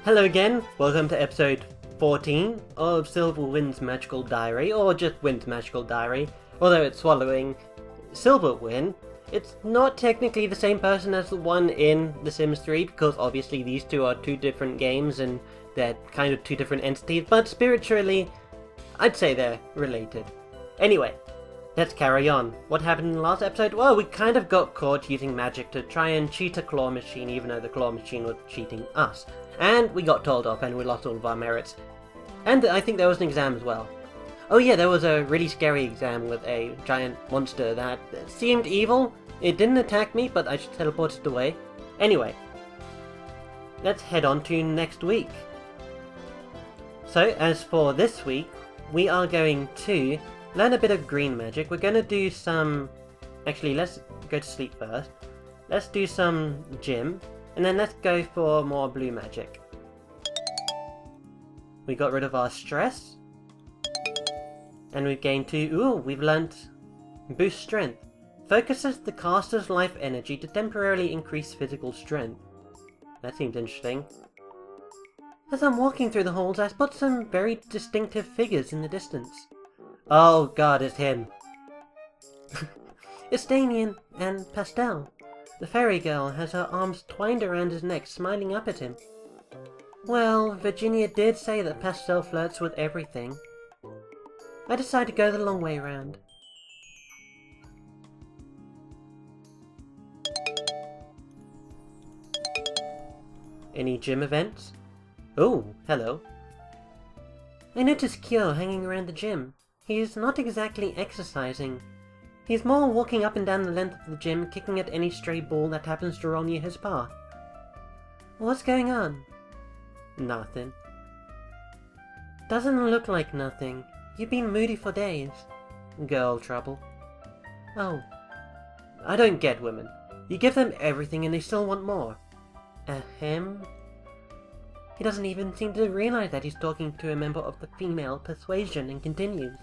Hello again, welcome to episode 14 of Silver Wynn's Magical Diary, or just Wynn's Magical Diary. Although it's swallowing Silver Wynn, it's not technically the same person as the one in The Sims 3, because obviously these two are two different games and they're kind of two different entities, but spiritually, I'd say they're related. Anyway, let's carry on. What happened in the last episode? Well, we kind of got caught using magic to try and cheat a claw machine, even though the claw machine was cheating us. And we got told off and we lost all of our merits. And I think there was an exam as well. Oh yeah, there was a really scary exam with a giant monster that seemed evil. It didn't attack me, but I just teleported away. Anyway, let's head on to next week. So, as for this week, we are going to learn a bit of green magic. We're going to do some... Actually, let's go to sleep first. Let's do some gym. And then let's go for more blue magic. We got rid of our stress. And we've gained 2... Ooh, we've learnt boost strength. Focuses the caster's life energy to temporarily increase physical strength. That seems interesting. As I'm walking through the halls, I spot some very distinctive figures in the distance. Oh god, it's him. It's Damien and Pastel. The fairy girl has her arms twined around his neck, smiling up at him. Well, Virginia did say that Pastel flirts with everything. I decide to go the long way round. Any gym events? Oh, hello. I notice Kyo hanging around the gym. He's not exactly exercising. He's more walking up and down the length of the gym, kicking at any stray ball that happens to roll near his path. What's going on? Nothing. Doesn't look like nothing. You've been moody for days. Girl trouble. Oh. I don't get women. You give them everything and they still want more. Ahem. He doesn't even seem to realize that he's talking to a member of the female persuasion and continues.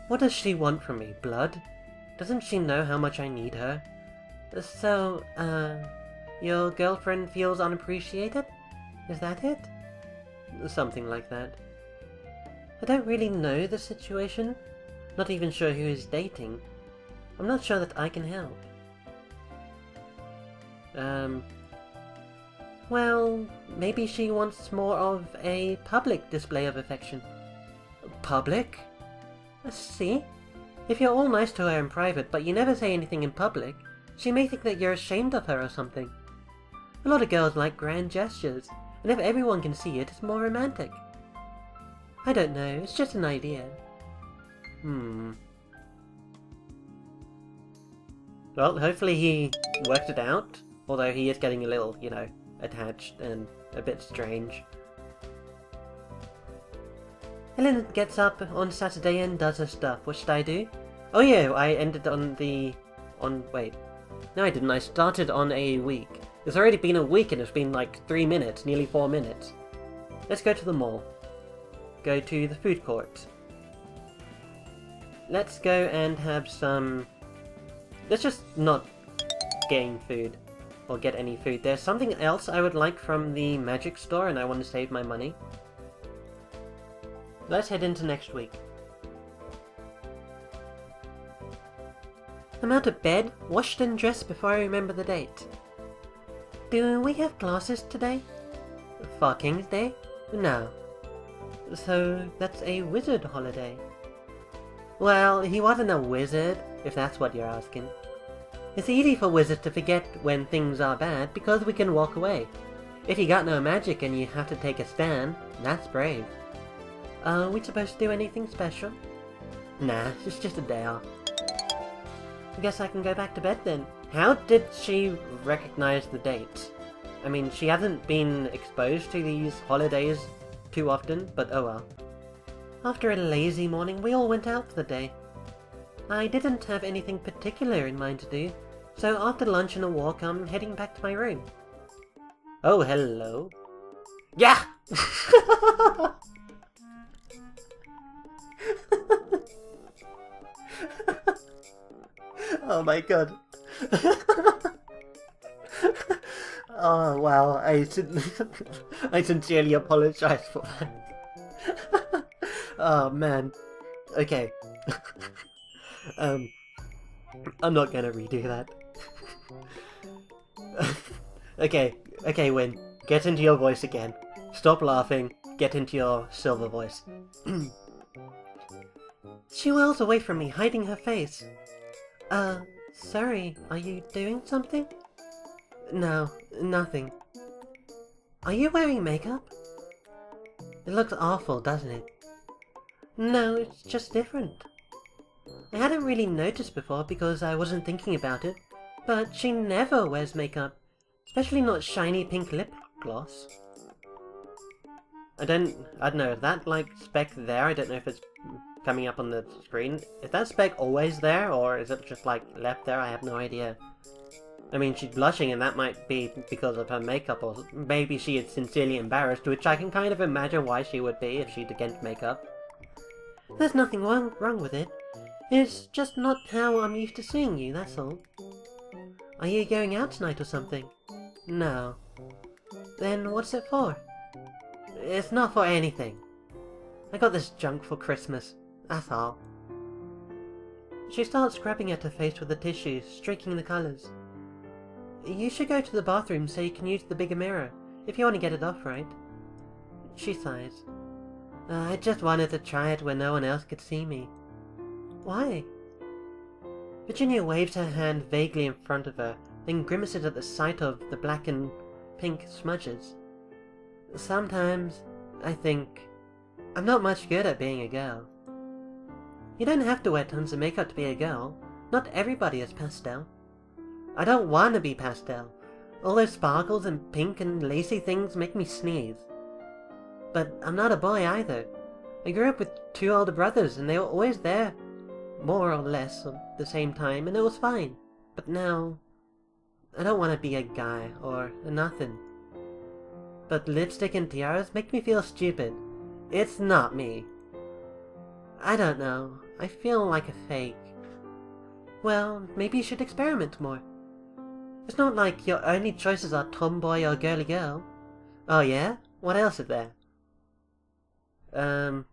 What does she want from me? Blood? Doesn't she know how much I need her? So, your girlfriend feels unappreciated? Is that it? Something like that. I don't really know the situation. Not even sure who he's dating. I'm not sure that I can help. Well, maybe she wants more of a public display of affection. Public? See? If you're all nice to her in private, but you never say anything in public, she may think that you're ashamed of her or something. A lot of girls like grand gestures, and if everyone can see it, it's more romantic. I don't know, it's just an idea. Well, hopefully he worked it out, although he is getting a little, attached and a bit strange. Helen gets up on Saturday and does her stuff. What should I do? Oh yeah, I ended wait. No I didn't, I started on a week. It's already been a week and it's been like 3 minutes, nearly 4 minutes. Let's go to the mall. Go to the food court. Let's go and have some... Let's just not gain food. Or get any food. There's something else I would like from the magic store and I want to save my money. Let's head into next week. I'm out of bed, washed and dressed before I remember the date. Do we have classes today? For King's Day? No. So that's a wizard holiday. Well, he wasn't a wizard, if that's what you're asking. It's easy for wizards to forget when things are bad because we can walk away. If you got no magic and you have to take a stand, that's brave. Are we supposed to do anything special? Nah, it's just a day off. I guess I can go back to bed then. How did she recognize the dates? I mean, she hasn't been exposed to these holidays too often, but oh well. After a lazy morning, we all went out for the day. I didn't have anything particular in mind to do, so after lunch and a walk, I'm heading back to my room. Oh, hello. Yeah! Oh my god. Oh, well, I sincerely apologize for that. Oh, man. Okay. um, I'm not gonna redo that. Okay, Wynn. Get into your voice again. Stop laughing. Get into your silver voice. She whirls away from me, hiding her face. Sorry, are you doing something? No, nothing. Are you wearing makeup? It looks awful, doesn't it? No, it's just different. I hadn't really noticed before because I wasn't thinking about it, but she never wears makeup, especially not shiny pink lip gloss. I don't know, that like speck there, I don't know if it's coming up on the screen. Is that speck always there, or is it just like left there? I have no idea. I mean, she's blushing and that might be because of her makeup, or maybe she is sincerely embarrassed, which I can kind of imagine why she would be if she'd against makeup. There's nothing wrong with it. It's just not how I'm used to seeing you, that's all. Are you going out tonight or something? No. Then what's it for? It's not for anything. I got this junk for Christmas, that's all. She starts scrubbing at her face with a tissue, streaking the colours. You should go to the bathroom so you can use the bigger mirror, if you want to get it off right. She sighs. I just wanted to try it when no one else could see me. Why? Virginia waves her hand vaguely in front of her, then grimaces at the sight of the black and pink smudges. Sometimes, I think, I'm not much good at being a girl. You don't have to wear tons of makeup to be a girl. Not everybody is pastel. I don't want to be pastel. All those sparkles and pink and lacy things make me sneeze. But I'm not a boy either. I grew up with 2 older brothers and they were always there, more or less at the same time, and it was fine. But now, I don't want to be a guy or a nothing. But lipstick and tiaras make me feel stupid. It's not me. I don't know. I feel like a fake. Well, maybe you should experiment more. It's not like your only choices are tomboy or girly girl. Oh yeah? What else is there? Clown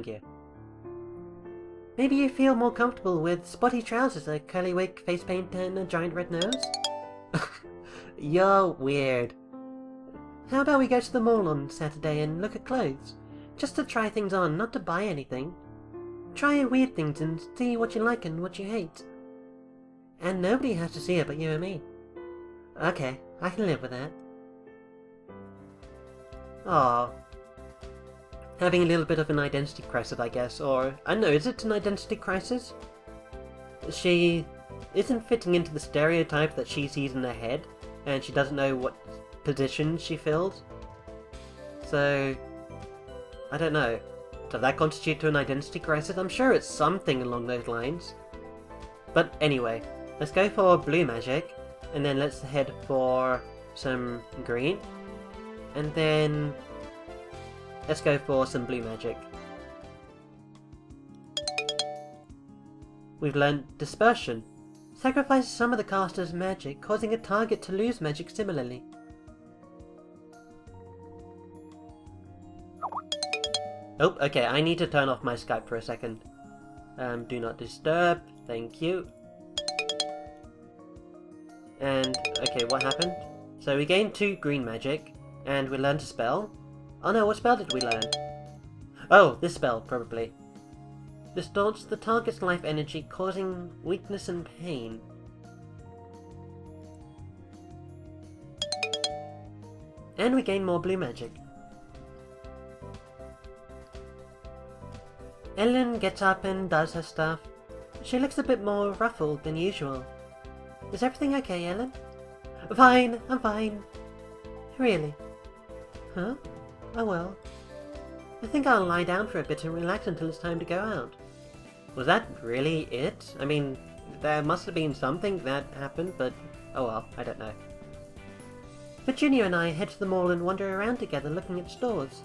gear. Maybe you feel more comfortable with spotty trousers, a curly wig, face paint, and a giant red nose? You're weird. How about we go to the mall on Saturday and look at clothes? Just to try things on, not to buy anything. Try weird things and see what you like and what you hate. And nobody has to see it but you and me. Okay, I can live with that. Aww. Having a little bit of an identity crisis, I guess, or... I don't know, is it an identity crisis? She isn't fitting into the stereotype that she sees in her head, and she doesn't know what position she fills. So... I don't know. Does that constitute to an identity crisis? I'm sure it's something along those lines. But anyway, let's go for blue magic, and then let's head for some green, and then let's go for some blue magic. We've learned Dispersion. Sacrifices some of the caster's magic, causing a target to lose magic similarly. Oh, okay, I need to turn off my Skype for a second. Do not disturb, thank you. And, okay, what happened? So we gained 2 green magic, and we learned a spell. Oh no, what spell did we learn? Oh, this spell, probably. Distorts the target's life energy, causing weakness and pain. And we gain more blue magic. Ellen gets up and does her stuff. She looks a bit more ruffled than usual. Is everything okay, Ellen? Fine, I'm fine. Really? Huh? Oh well. I think I'll lie down for a bit and relax until it's time to go out. Was that really it? I mean, there must have been something that happened, but oh well, I don't know. Virginia and I head to the mall and wander around together looking at stores.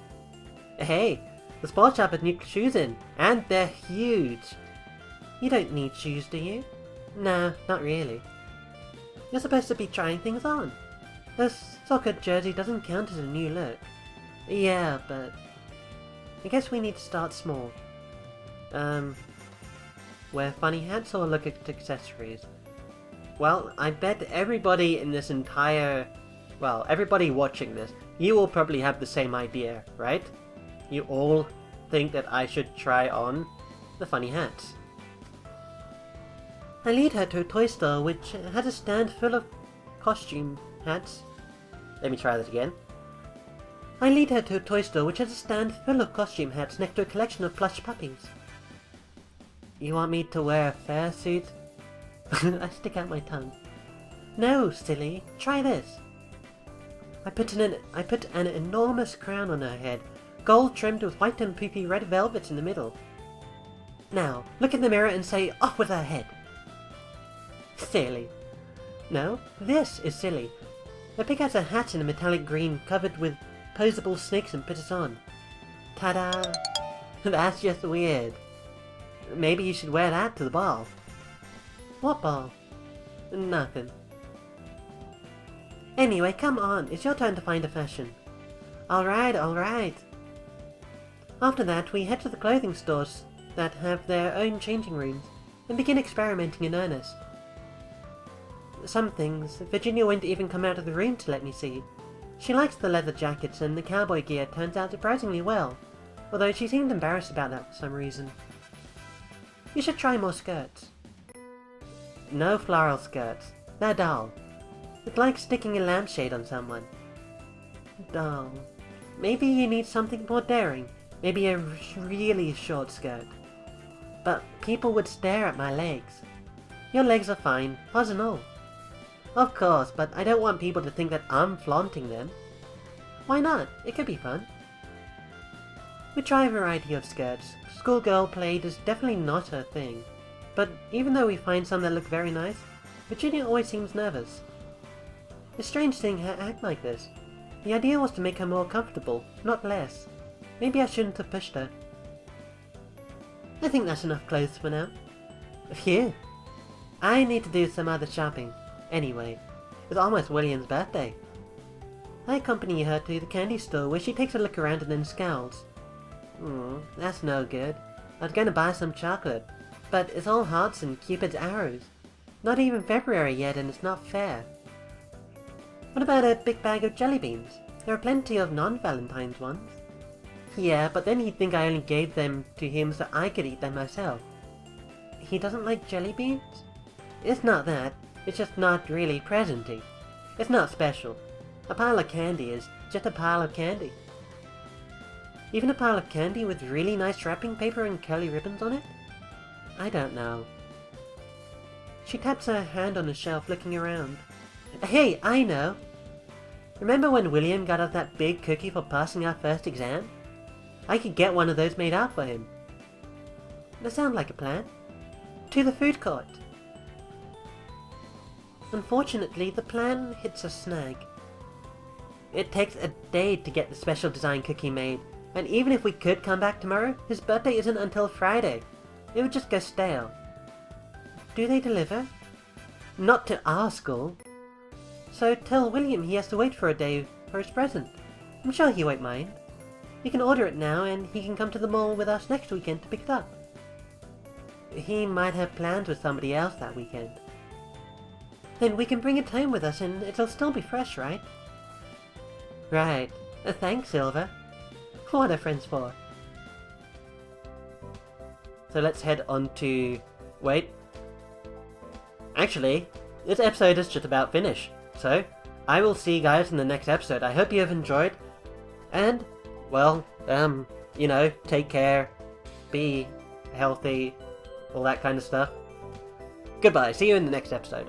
Hey, the sports shop has new shoes in, and they're huge. You don't need shoes, do you? Nah, not really. You're supposed to be trying things on. This soccer jersey doesn't count as a new look. Yeah, but I guess we need to start small. Wear funny hats or look at accessories? Well, I bet everybody in this entire... well, everybody watching this, you will probably have the same idea, right? You all think that I should try on the funny hats. I lead her to a toy store which has a stand full of costume hats. Let me try that again. I lead her to a toy store which has a stand full of costume hats next to a collection of plush puppies. You want me to wear a fursuit? I stick out my tongue. No, silly. Try this. I put an enormous crown on her head, gold trimmed with white and poopy red velvet in the middle. Now, look in the mirror and say, off with her head. Silly. No, this is silly. I pick out a hat in a metallic green covered with posable snakes and put it on. Ta-da! That's just weird. Maybe you should wear that to the ball. What ball? Nothing. Anyway, come on, it's your turn to find a fashion. Alright, alright. After that, we head to the clothing stores that have their own changing rooms and begin experimenting in earnest. Some things, Virginia won't even come out of the room to let me see. She likes the leather jackets and the cowboy gear turns out surprisingly well, although she seemed embarrassed about that for some reason. You should try more skirts. No floral skirts. They're dull. It's like sticking a lampshade on someone. Dull. Maybe you need something more daring. Maybe a really short skirt. But people would stare at my legs. Your legs are fine, fuzz and all. Of course, but I don't want people to think that I'm flaunting them. Why not? It could be fun. We try a variety of skirts. Schoolgirl plaid is definitely not her thing. But even though we find some that look very nice, Virginia always seems nervous. It's strange seeing her act like this. The idea was to make her more comfortable, not less. Maybe I shouldn't have pushed her. I think that's enough clothes for now. Phew. I need to do some other shopping. Anyway, it's almost William's birthday. I accompany her to the candy store where she takes a look around and then scowls. That's no good. I was going to buy some chocolate, but it's all hearts and Cupid's arrows. Not even February yet and it's not fair. What about a big bag of jelly beans? There are plenty of non-Valentine's ones. Yeah, but then he'd think I only gave them to him so I could eat them myself. He doesn't like jelly beans? It's not that. It's just not really presenty. It's not special. A pile of candy is just a pile of candy. Even a pile of candy with really nice wrapping paper and curly ribbons on it? I don't know. She taps her hand on a shelf looking around. Hey, I know! Remember when William got us that big cookie for passing our first exam? I could get one of those made out for him. That sounds like a plan. To the food court. Unfortunately, the plan hits a snag. It takes a day to get the special design cookie made, and even if we could come back tomorrow, his birthday isn't until Friday. It would just go stale. Do they deliver? Not to our school. So tell William he has to wait for a day for his present. I'm sure he won't mind. He can order it now and he can come to the mall with us next weekend to pick it up. He might have plans with somebody else that weekend. Then we can bring it home with us and it'll still be fresh, right? Right. Thanks, Silver. What are friends for? So let's head on to... Wait. Actually, this episode is just about finished. So, I will see you guys in the next episode. I hope you have enjoyed. And, well, you know, take care. Be healthy. All that kind of stuff. Goodbye. See you in the next episode.